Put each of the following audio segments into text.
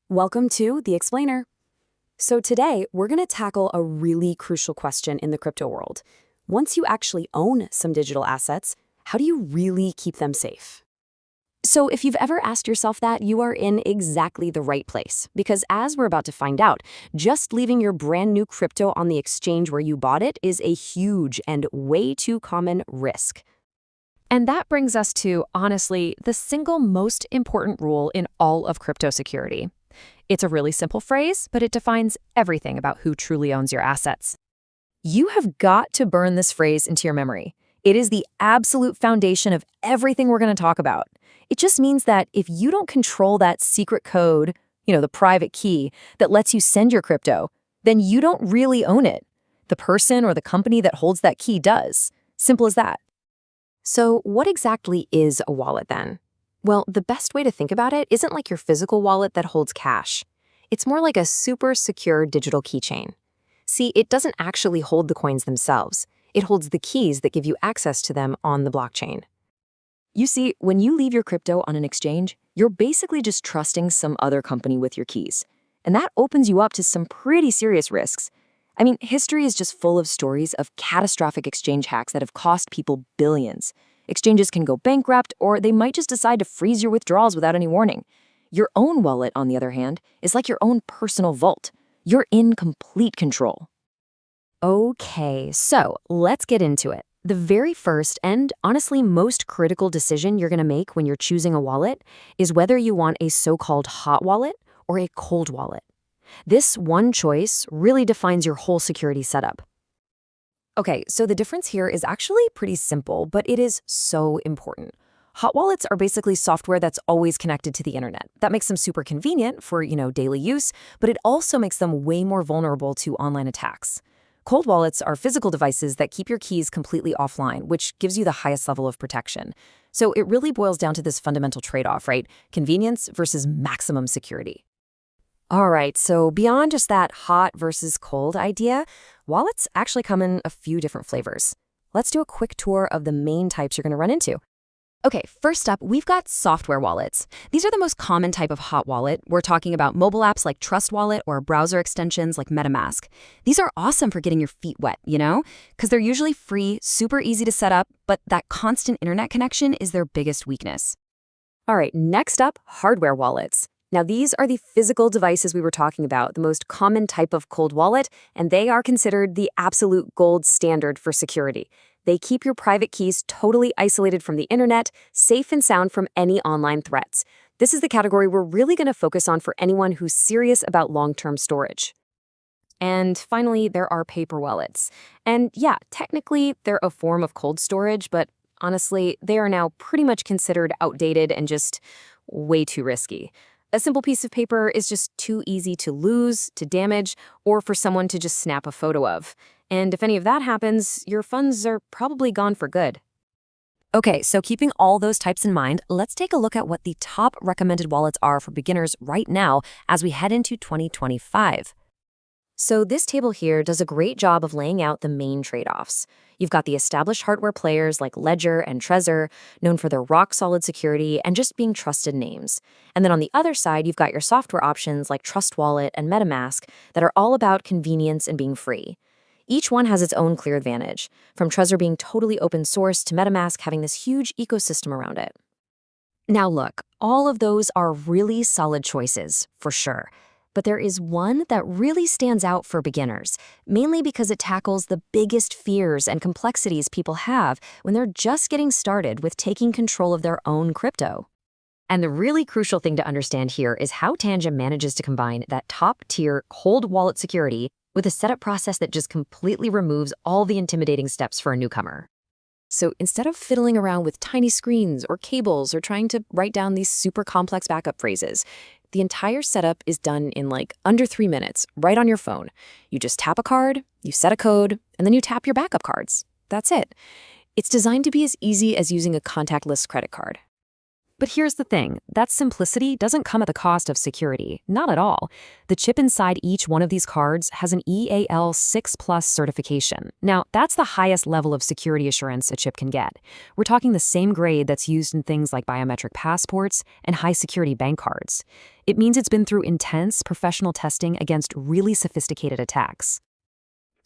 Welcome to The Explainer. So today, we're going to tackle a really crucial question in the crypto world. Once you actually own some digital assets, how do you really keep them safe? So if you've ever asked yourself that, you are in exactly the right place. Because as we're about to find out, just leaving your brand new crypto on the exchange where you bought it is a huge and way too common risk. And that brings us to, honestly, the single most important rule in all of crypto security. It's a really simple phrase, but it defines everything about who truly owns your assets. You have got to burn this phrase into your memory. It is the absolute foundation of everything we're going to talk about. It just means that if you don't control that secret code, the private key that lets you send your crypto, then you don't really own it. The person or the company that holds that key does. Simple as that. So what exactly is a wallet then? Well, the best way to think about it isn't like your physical wallet that holds cash. It's more like a super secure digital keychain. See, it doesn't actually hold the coins themselves. It holds the keys that give you access to them on the blockchain. You see, when you leave your crypto on an exchange, you're basically just trusting some other company with your keys. And that opens you up to some pretty serious risks. I mean, history is just full of stories of catastrophic exchange hacks that have cost people billions. Exchanges can go bankrupt, or they might just decide to freeze your withdrawals without any warning. Your own wallet, on the other hand, is like your own personal vault. You're in complete control. Okay, so let's get into it. The very first and honestly most critical decision you're going to make when you're choosing a wallet is whether you want a so-called hot wallet or a cold wallet. This one choice really defines your whole security setup. Okay, so the difference here is actually pretty simple, but it is so important. Hot wallets are basically software that's always connected to the internet. That makes them super convenient for, daily use, but it also makes them way more vulnerable to online attacks. Cold wallets are physical devices that keep your keys completely offline, which gives you the highest level of protection. So it really boils down to this fundamental trade-off, right? Convenience versus maximum security. All right, so beyond just that hot versus cold idea, wallets actually come in a few different flavors. Let's do a quick tour of the main types you're going to run into. Okay, first up, we've got software wallets. These are the most common type of hot wallet. We're talking about mobile apps like Trust Wallet or browser extensions like Metamask. These are awesome for getting your feet wet, because they're usually free, super easy to set up, but that constant internet connection is their biggest weakness. All right, next up, hardware wallets. Now, these are the physical devices we were talking about, the most common type of cold wallet, and they are considered the absolute gold standard for security. They keep your private keys totally isolated from the internet, safe and sound from any online threats. This is the category we're really going to focus on for anyone who's serious about long-term storage. And finally, there are paper wallets. And yeah, technically, they're a form of cold storage, but honestly, they are now pretty much considered outdated and just way too risky. A simple piece of paper is just too easy to lose, to damage, or for someone to just snap a photo of. And if any of that happens, your funds are probably gone for good. Okay, so keeping all those types in mind, let's take a look at what the top recommended wallets are for beginners right now as we head into 2025. So this table here does a great job of laying out the main trade-offs. You've got the established hardware players like Ledger and Trezor, known for their rock-solid security and just being trusted names. And then on the other side, you've got your software options like Trust Wallet and MetaMask that are all about convenience and being free. Each one has its own clear advantage, from Trezor being totally open source to MetaMask having this huge ecosystem around it. Now look, all of those are really solid choices, for sure. But there is one that really stands out for beginners, mainly because it tackles the biggest fears and complexities people have when they're just getting started with taking control of their own crypto. And the really crucial thing to understand here is how Tangem manages to combine that top-tier cold wallet security with a setup process that just completely removes all the intimidating steps for a newcomer. So instead of fiddling around with tiny screens or cables or trying to write down these super complex backup phrases, the entire setup is done in like under 3 minutes, right on your phone. You just tap a card, you set a code, and then you tap your backup cards. That's it. It's designed to be as easy as using a contactless credit card. But here's the thing, that simplicity doesn't come at the cost of security, not at all. The chip inside each one of these cards has an EAL6 Plus certification. Now, that's the highest level of security assurance a chip can get. We're talking the same grade that's used in things like biometric passports and high-security bank cards. It means it's been through intense professional testing against really sophisticated attacks.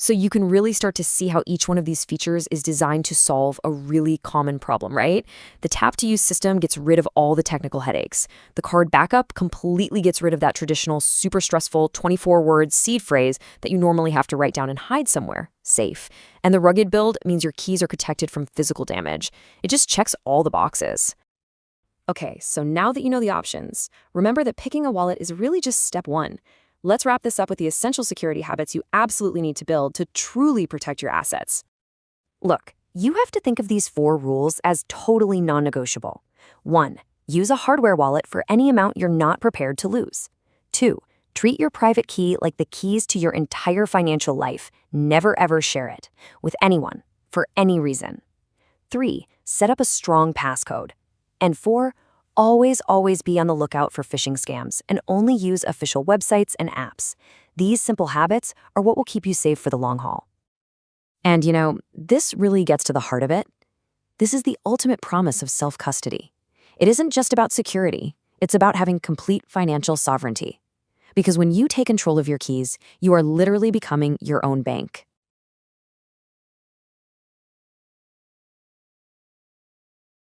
So you can really start to see how each one of these features is designed to solve a really common problem, right? The tap-to-use system gets rid of all the technical headaches. The card backup completely gets rid of that traditional, super stressful 24-word seed phrase that you normally have to write down and hide somewhere safe. And the rugged build means your keys are protected from physical damage. It just checks all the boxes. Okay, so now that you know the options, remember that picking a wallet is really just step one. Let's wrap this up with the essential security habits you absolutely need to build to truly protect your assets. Look, you have to think of these 4 rules as totally non-negotiable. 1. Use a hardware wallet for any amount you're not prepared to lose. 2. Treat your private key like the keys to your entire financial life. Never ever share it with anyone, for any reason. 3. Set up a strong passcode. And 4. Always be on the lookout for phishing scams and only use official websites and apps. These simple habits are what will keep you safe for the long haul. And this really gets to the heart of it. This is the ultimate promise of self-custody. It isn't just about security. It's about having complete financial sovereignty. Because when you take control of your keys, you are literally becoming your own bank.